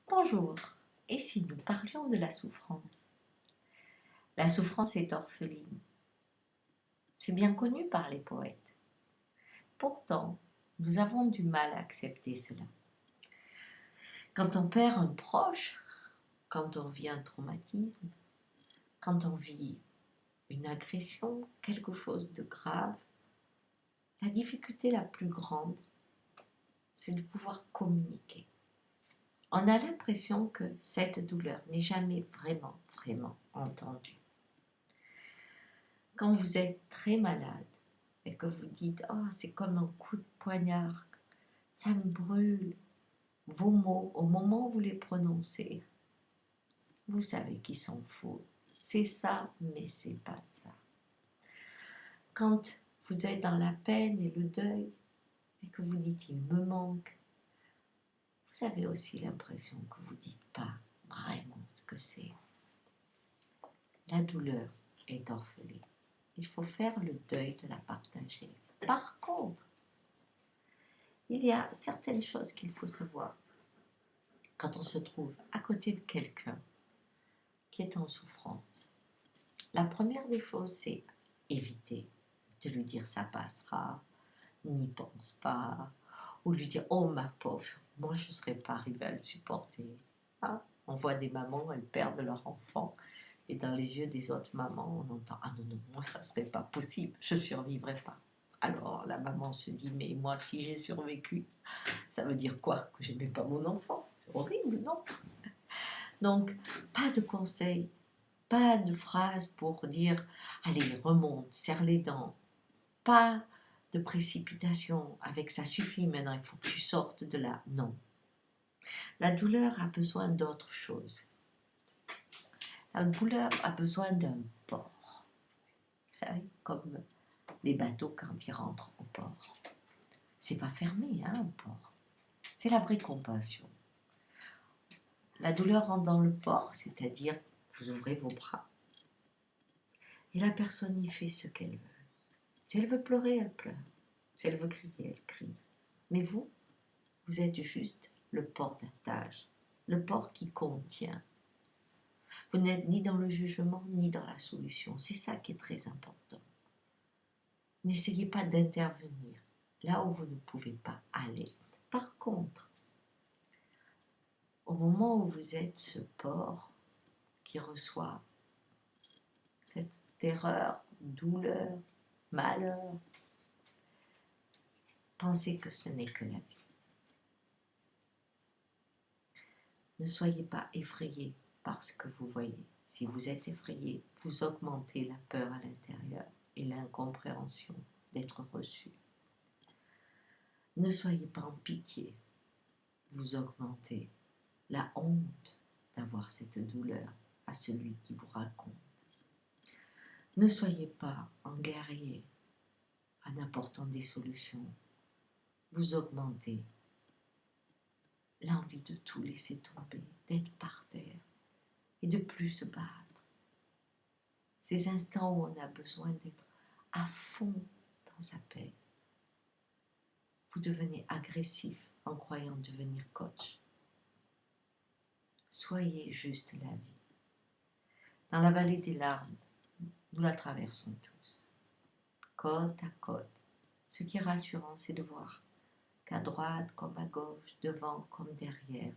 Bonjour, et si nous parlions de la souffrance? La souffrance est orpheline. C'est bien connu par les poètes. Pourtant, nous avons du mal à accepter cela. Quand on perd un proche, quand on vit un traumatisme, quand on vit une agression, quelque chose de grave, la difficulté la plus grande, c'est de pouvoir communiquer. On a l'impression que cette douleur n'est jamais vraiment entendue. Quand vous êtes très malade et que vous dites « Oh, c'est comme un coup de poignard, ça me brûle », vos mots, au moment où vous les prononcez, vous savez qu'ils sont faux. C'est ça, mais c'est pas ça. Quand vous êtes dans la peine et le deuil et que vous dites « Il me manque », vous avez aussi l'impression que vous ne dites pas vraiment ce que c'est. La douleur est orpheline. Il faut faire le deuil de la partager. Par contre, il y a certaines choses qu'il faut savoir quand on se trouve à côté de quelqu'un qui est en souffrance. La première des choses, c'est éviter de lui dire ça passera, n'y pense pas, ou lui dire oh ma pauvre, moi je ne serais pas arrivée à le supporter. Ah, on voit des mamans, elles perdent leur enfant, et dans les yeux des autres mamans, on entend ah non, non, moi ça ne serait pas possible, je ne survivrai pas. Alors la maman se dit mais moi si j'ai survécu, ça veut dire quoi? Que j'aimais pas mon enfant? C'est horrible, non? Donc, pas de conseils, pas de phrases pour dire allez, remonte, serre les dents, pas de précipitation avec ça suffit maintenant, il faut que tu sortes de là. Non. La douleur a besoin d'autre chose. La douleur a besoin d'un port. Vous savez, comme les bateaux quand ils rentrent au port. C'est pas fermé, hein, un port. C'est la vraie compassion. La douleur rentre dans le port, c'est-à-dire vous ouvrez vos bras. Et la personne y fait ce qu'elle veut. Si elle veut pleurer, elle pleure. Si elle veut crier, elle crie. Mais vous, vous êtes juste le port d'attache, le port qui contient. Vous n'êtes ni dans le jugement, ni dans la solution. C'est ça qui est très important. N'essayez pas d'intervenir là où vous ne pouvez pas aller. Par contre, au moment où vous êtes ce port qui reçoit cette terreur, douleur, malheur, pensez que ce n'est que la vie. Ne soyez pas effrayés par ce que vous voyez. Si vous êtes effrayé, vous augmentez la peur à l'intérieur et l'incompréhension d'être reçu. Ne soyez pas en pitié, vous augmentez la honte d'avoir cette douleur à celui qui vous raconte. Ne soyez pas en guerrier en apportant des solutions, vous augmentez l'envie de tout laisser tomber, d'être par terre et de plus se battre. Ces instants où on a besoin d'être à fond dans sa paix. Vous devenez agressif en croyant devenir coach. Soyez juste la vie. Dans la vallée des larmes, nous la traversons tous, côte à côte. Ce qui est rassurant, c'est de voir qu'à droite comme à gauche, devant comme derrière,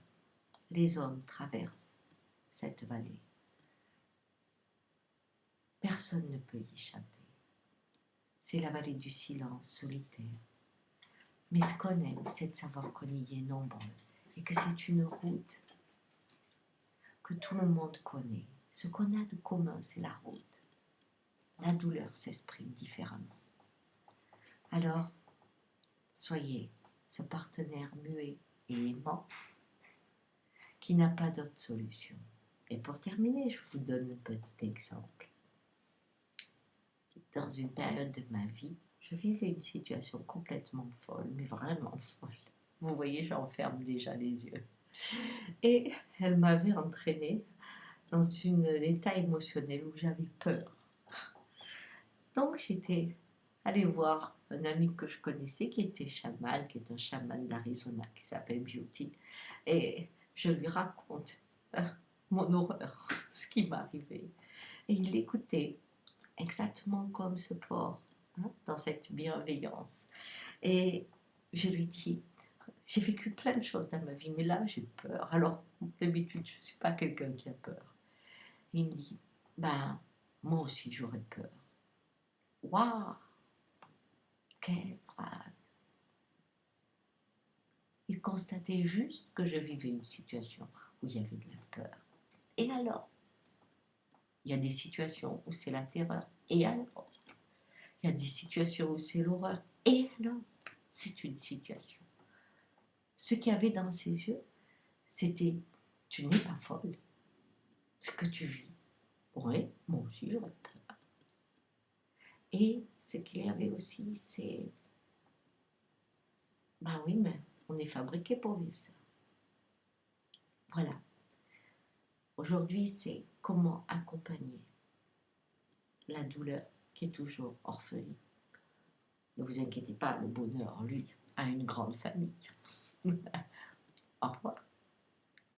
les hommes traversent cette vallée. Personne ne peut y échapper. C'est la vallée du silence solitaire. Mais ce qu'on aime, c'est de savoir qu'on y est nombreux et que c'est une route que tout le monde connaît. Ce qu'on a de commun, c'est la route. La douleur s'exprime différemment. Alors, soyez ce partenaire muet et aimant qui n'a pas d'autre solution. Et pour terminer, je vous donne un petit exemple. Dans une période de ma vie, je vivais une situation complètement folle, mais vraiment folle. Vous voyez, j'en ferme déjà les yeux. Et elle m'avait entraînée dans un état émotionnel où j'avais peur. Donc j'étais allée voir un ami que je connaissais qui était chaman, qui est un chaman d'Arizona, qui s'appelle Beauty. Et je lui raconte mon horreur, ce qui m'est arrivé. Et il écoutait exactement comme ce porc, dans cette bienveillance. Et je lui dis, j'ai vécu plein de choses dans ma vie, mais là j'ai peur. Alors d'habitude je ne suis pas quelqu'un qui a peur. Et il me dit, ben moi aussi j'aurais peur. Waouh, quelle phrase! Il constatait juste que je vivais une situation où il y avait de la peur. Et alors, il y a des situations où c'est la terreur. Et alors, il y a des situations où c'est l'horreur. Et alors, c'est une situation. Ce qu'il y avait dans ses yeux, c'était, tu n'es pas folle. Ce que tu vis. Oui, moi aussi j'aurais peur. Et ce qu'il y avait aussi, c'est, ben oui, mais on est fabriqué pour vivre ça. Voilà. Aujourd'hui, c'est comment accompagner la douleur qui est toujours orpheline. Ne vous inquiétez pas, le bonheur, lui, a une grande famille. Au revoir.